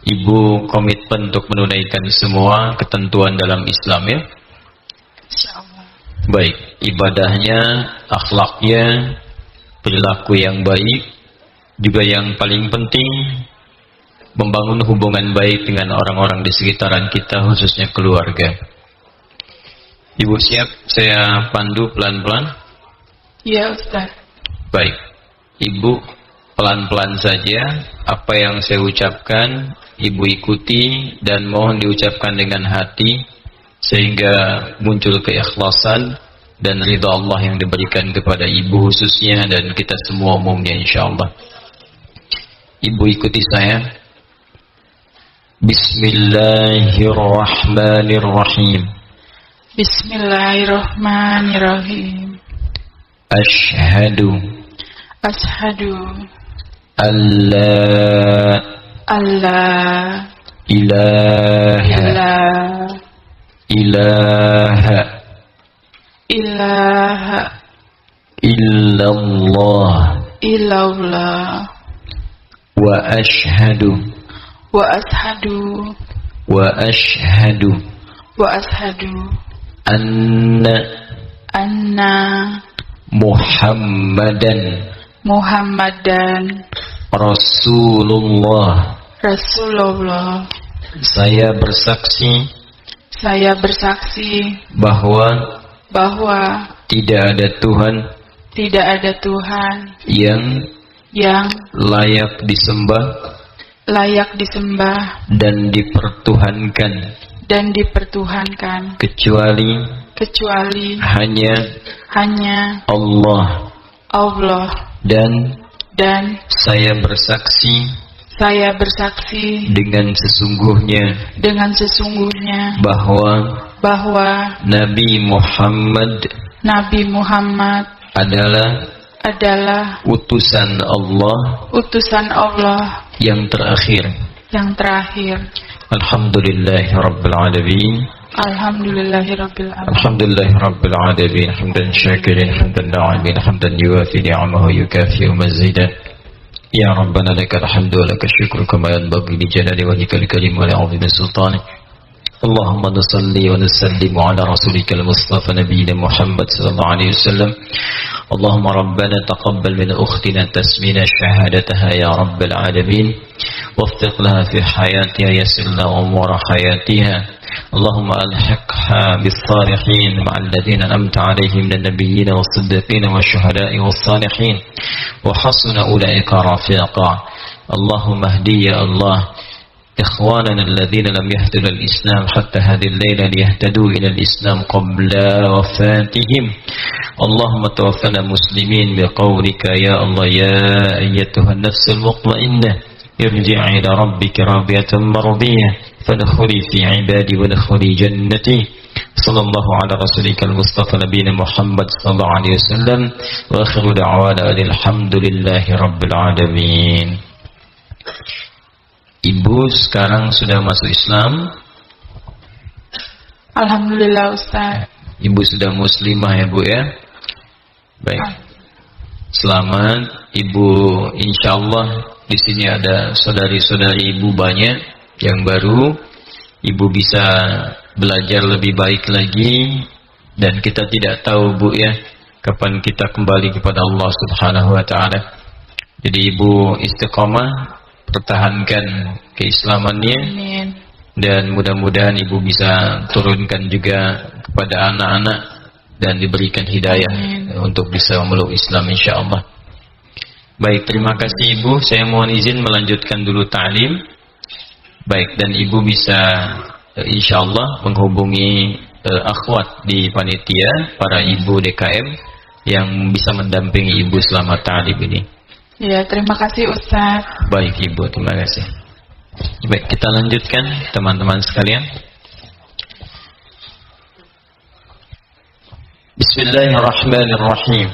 Speaker 1: Ibu komitmen untuk menunaikan semua ketentuan dalam Islam ya.
Speaker 3: Insya Allah.
Speaker 1: Baik, ibadahnya, akhlaknya, perilaku yang baik. Juga yang paling penting membangun hubungan baik dengan orang-orang di sekitaran kita, khususnya keluarga. Ibu siap saya pandu pelan-pelan?
Speaker 3: Iya Ustaz.
Speaker 1: Baik. Ibu pelan-pelan saja apa yang saya ucapkan Ibu ikuti dan mohon diucapkan dengan hati sehingga muncul keikhlasan dan ridha Allah yang diberikan kepada Ibu khususnya dan kita semua umumnya insyaallah. Ibu ikuti saya. Bismillahirrahmanirrahim.
Speaker 3: Bismillahirrahmanirrahim.
Speaker 1: Ashhadu alla ilaha illallah wa ashhadu anna Muhammadan Rasulullah. Saya bersaksi bahwa tidak ada Tuhan yang layak disembah dan dipertuhankan kecuali hanya Allah. Dan saya bersaksi
Speaker 3: Saya bersaksi
Speaker 1: dengan sesungguhnya
Speaker 3: dengan sesungguhnya
Speaker 1: bahwa Nabi Muhammad
Speaker 3: Nabi Muhammad
Speaker 1: adalah utusan Allah yang terakhir. Alhamdulillahirabbil alamin. Alhamdulillahirabbil alamin. Hamdan syakirin, hamdan na'imin, hamdan yuwafi ni'amahu yukafi mazidah. Ya Rabbana lakal hamdu wa lakal syukru kama yanbaghi li jalali wajhikal karim wa li 'azimi sultanik. Allahumma nusalli wa nusallimu ala rasulika al-mustafa nabiyyina Muhammad sallallahu alaihi wasallam. اللهم ربنا تقبل من أختنا تسمين شهادتها يا رب العالمين وافتق لها في حياتها يسر لها أمور حياتها اللهم ألحقها بالصالحين مع الذين أنعمت عليهم من النبيين والصديقين والشهداء والصالحين وحسن أولئك رفيقا اللهم اهدي يا الله إخواننا الذين لم يهتدوا الإسلام حتى هذه الليلة ليهتدوا إلى الإسلام قبل وفاتهم اللهم توفنا مسلمين بقولك يا الله يا أيتها النفس المطمئنة ارجع إلى ربك راضية مرضية فادخلي في عبادي وادخلي جنتي صلى الله على رسولك المصطفى نبينا محمد صلى الله عليه وسلم وآخر دعوانا الحمد لله رب العالمين. Ibu sekarang sudah masuk Islam?
Speaker 3: Alhamdulillah Ustaz.
Speaker 1: Ibu sudah muslimah ya Bu ya? Baik. Selamat Ibu, insyaallah di sini ada saudari-saudari Ibu banyak yang baru. Ibu bisa belajar lebih baik lagi dan kita tidak tahu Bu ya kapan kita kembali kepada Allah Subhanahu wa taala. Jadi Ibu istiqomah, pertahankan keislamannya.
Speaker 3: Amin.
Speaker 1: Dan mudah-mudahan Ibu bisa turunkan juga kepada anak-anak dan diberikan hidayah. Amin. Untuk bisa memeluk Islam insyaallah. Baik, terima kasih Ibu. Saya mohon izin melanjutkan dulu ta'lim. Baik, dan Ibu bisa insyaallah menghubungi akhwat di panitia, para Ibu DKM yang bisa mendampingi Ibu selama ta'lim ini.
Speaker 3: Ya, terima kasih Ustaz.
Speaker 1: Baik Ibu, terima kasih. Baik, kita lanjutkan teman-teman sekalian. Bismillahirrahmanirrahim.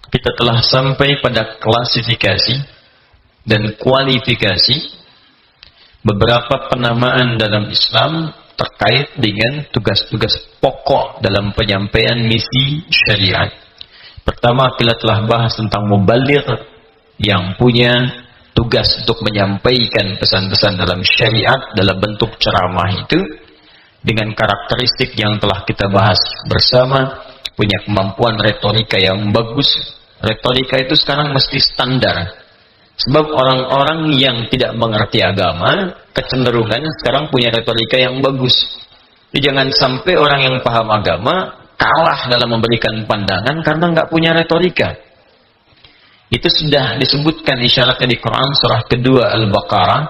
Speaker 1: Kita telah sampai pada klasifikasi dan kualifikasi beberapa penamaan dalam Islam terkait dengan tugas-tugas pokok dalam penyampaian misi syariat. Pertama, kita telah bahas tentang mubaligh yang punya tugas untuk menyampaikan pesan-pesan dalam syariat dalam bentuk ceramah itu dengan karakteristik yang telah kita bahas bersama, punya kemampuan retorika yang bagus. Retorika itu sekarang mesti standar. Sebab orang-orang yang tidak mengerti agama kecenderungannya sekarang punya retorika yang bagus. Jadi jangan sampai orang yang paham agama kalah dalam memberikan pandangan karena nggak punya retorika. Itu sudah disebutkan isyaratnya di Quran surah kedua Al-Baqarah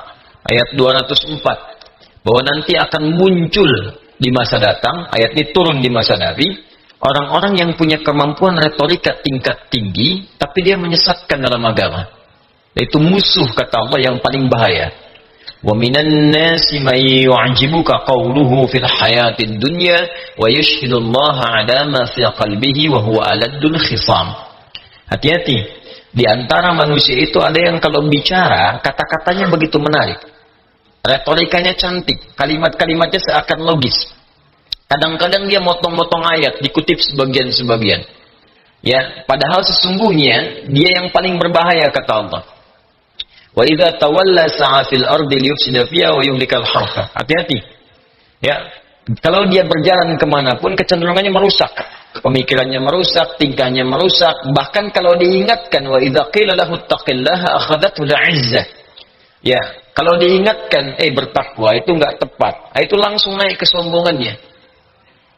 Speaker 1: ayat 204 bahwa nanti akan muncul di masa datang, ayat ini turun di masa Nabi, orang-orang yang punya kemampuan retorika tingkat tinggi tapi dia menyesatkan dalam agama. Itu musuh kata Allah yang paling bahaya. Wa minan nasi may yu'jibuka qawluhu fil hayatid dunya wa yashhadullaha 'ala ma fi qalbihi wa huwa aladul khisam. Hati-hati, di antara manusia itu ada yang kalau bicara kata-katanya begitu menarik. Retorikanya cantik, kalimat-kalimatnya seakan logis. Kadang-kadang dia motong-motong ayat, dikutip sebagian-sebagian. Ya, padahal sesungguhnya dia yang paling berbahaya kata Allah. Wa idza tawalla sa'a fil ardi liyufsida fiha wa yuhlikal harfa. Hati-hati. Ya, kalau dia berjalan kemanapun kecenderungannya merusak. Pemikirannya merusak, tingkahnya merusak. Bahkan kalau diingatkan wa idza qila lahu taqillaha akhadathu al'izzah. Ya, kalau diingatkan bertakwa itu enggak tepat. Itu langsung naik kesombongannya.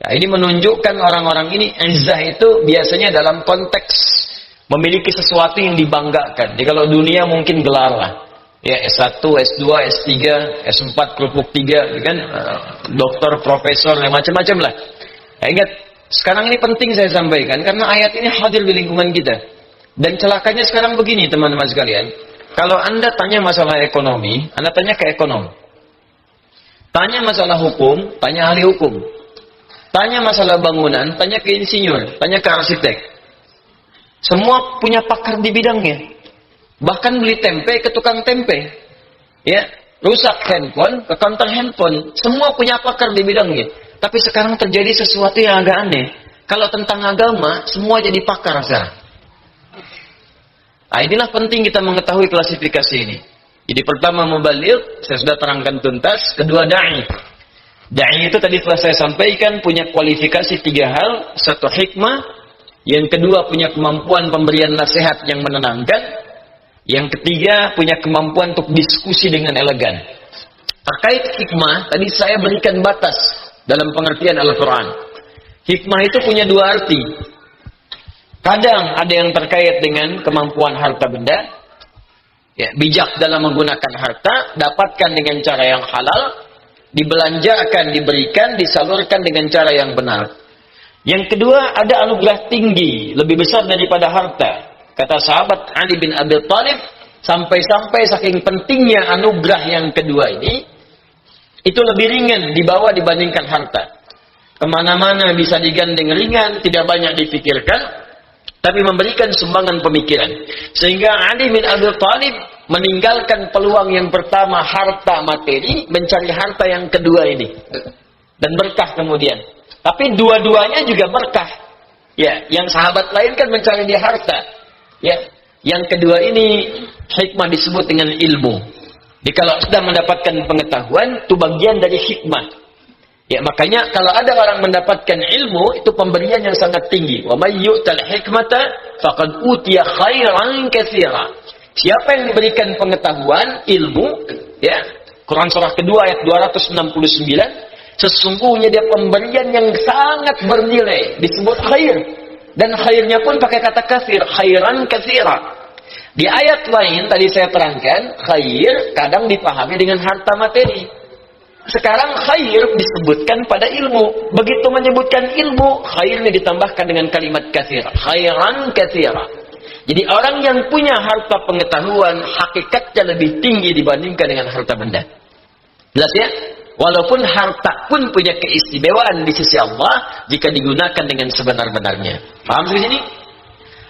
Speaker 1: Ya, ini menunjukkan orang-orang ini izzah itu biasanya dalam konteks memiliki sesuatu yang dibanggakan. Jadi kalau dunia mungkin gelar lah. Ya, S1, S2, S3, S4, kerupuk 3, kan? Doktor, profesor, macam-macam lah. Ya, ingat, sekarang ini penting saya sampaikan karena ayat ini hadir di lingkungan kita. Dan celakanya sekarang begini teman-teman sekalian.
Speaker 2: kalau Anda tanya masalah ekonomi, Anda tanya ke ekonom. Tanya masalah hukum, tanya ahli hukum. Tanya masalah bangunan, tanya ke insinyur, tanya ke arsitek. Semua punya pakar di bidangnya. Bahkan beli tempe ke tukang tempe. Ya, rusak handphone ke counter handphone. Semua punya pakar di bidangnya. Tapi sekarang terjadi sesuatu yang agak aneh. Kalau tentang agama, semua jadi pakar sekarang. Nah, inilah penting kita mengetahui klasifikasi ini. Jadi pertama mubaligh, saya sudah terangkan tuntas. Kedua da'i. Da'i itu tadi telah saya sampaikan punya kualifikasi 3 hal. 1 hikmah. Yang kedua punya kemampuan pemberian nasihat yang menenangkan. Yang ketiga punya kemampuan untuk diskusi dengan elegan. Terkait hikmah, tadi saya berikan batas dalam pengertian Al-Quran. Hikmah itu punya 2 arti. Kadang ada yang terkait dengan kemampuan harta benda. Ya, bijak dalam menggunakan harta, dapatkan dengan cara yang halal, dibelanjakan, diberikan, disalurkan dengan cara yang benar. Yang kedua, ada anugerah tinggi, lebih besar daripada harta. Kata sahabat Ali bin Abi Thalib, sampai-sampai saking pentingnya anugerah yang kedua ini, itu lebih ringan dibawa dibandingkan harta. Kemana-mana bisa digandeng ringan, tidak banyak dipikirkan, tapi memberikan sumbangan pemikiran. Sehingga Ali bin Abi Thalib meninggalkan peluang yang pertama, harta materi, mencari harta yang kedua ini. Dan berkah kemudian. Tapi dua-duanya juga berkah. Ya, yang sahabat lain kan mencari di harta. Ya, yang kedua ini hikmah disebut dengan ilmu. Jadi kalau sudah mendapatkan pengetahuan, itu bagian dari hikmah. Ya, makanya kalau ada orang mendapatkan ilmu, itu pemberian yang sangat tinggi. Wa may yu'tal hikmata faqad utiya khairan katsira. Siapa yang diberikan pengetahuan, ilmu, ya, Quran surah kedua ayat 269, sesungguhnya dia pemberian yang sangat bernilai, disebut khair. Dan khairnya pun pakai kata katsir, khairan katsira. Di ayat lain tadi saya terangkan, khair kadang dipahami dengan harta materi. Sekarang khair disebutkan pada ilmu. Begitu menyebutkan ilmu, khairnya ditambahkan dengan kalimat katsira, khairan katsira. Jadi orang yang punya harta pengetahuan, hakikatnya lebih tinggi dibandingkan dengan harta benda. Jelas ya? Walaupun harta pun punya keistimewaan di sisi Allah jika digunakan dengan sebenar-benarnya. Paham di sini?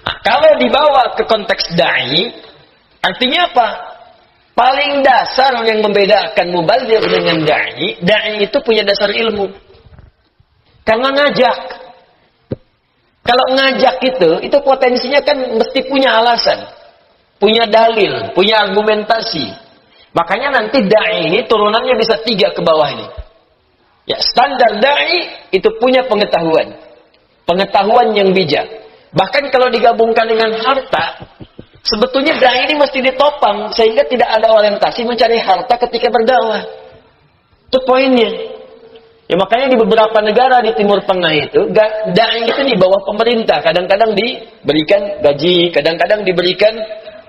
Speaker 2: Nah, kalau dibawa ke konteks da'i, artinya apa? Paling dasar yang membedakan mubaligh dengan da'i, da'i itu punya dasar ilmu. Karena ngajak. Kalau ngajak itu potensinya kan mesti punya alasan, punya dalil, punya argumentasi. Makanya nanti da'i ini turunannya bisa 3 ke bawah ini. Ya, standar da'i itu punya pengetahuan. Pengetahuan yang bijak. Bahkan kalau digabungkan dengan harta, sebetulnya da'i ini mesti ditopang sehingga tidak ada orientasi mencari harta ketika berdakwah. Itu poinnya. Ya, makanya di beberapa negara di Timur Tengah itu, da'i itu di bawah pemerintah. Kadang-kadang diberikan gaji, kadang-kadang diberikan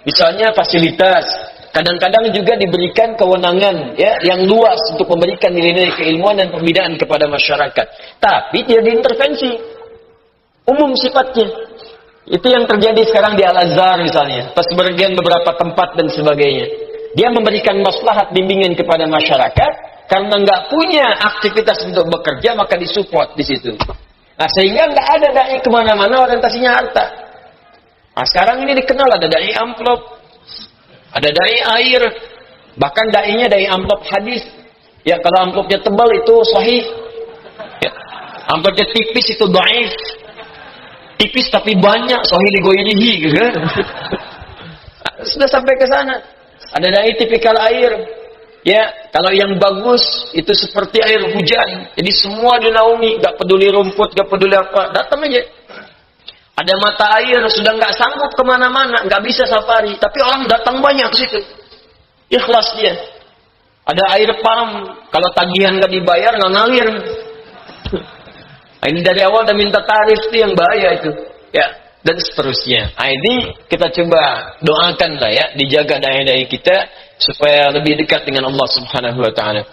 Speaker 2: misalnya fasilitas. Kadang-kadang juga diberikan kewenangan ya yang luas untuk memberikan nilai-nilai keilmuan dan pembinaan kepada masyarakat. Tapi tidak diintervensi. Umum sifatnya. Itu yang terjadi sekarang di Al-Azhar misalnya. Pas sebagian beberapa tempat dan sebagainya. Dia memberikan maslahat bimbingan kepada masyarakat. Karena nggak punya aktivitas untuk bekerja, maka disupport di situ. Nah, sehingga nggak ada da'i kemana-mana orientasinya harta. Nah, sekarang ini dikenal ada da'i amplop. Ada da'i air, bahkan da'inya da'i amplop hadis. Ya, kalau amplopnya tebal itu sahih. Ya, amplopnya tipis itu dhaif. Tipis tapi banyak, sahih li ghairihi gitu kan. Sudah sampai ke sana. Ada da'i tipikal air. Ya, kalau yang bagus itu seperti air hujan. Jadi semua dinaungi, gak peduli rumput, gak peduli apa, datang aja. Ada mata air, sudah nggak sanggup kemana-mana, nggak bisa safari, tapi orang datang banyak ke situ. Ikhlas dia. Ada air pam, kalau tagihan nggak dibayar nggak ngalir. Nah, ini dari awal udah minta tarif itu yang bahaya itu, ya, dan seterusnya. Nah, ini kita coba doakan lah ya, dijaga daya-daya kita supaya lebih dekat dengan Allah Subhanahu Wa Taala.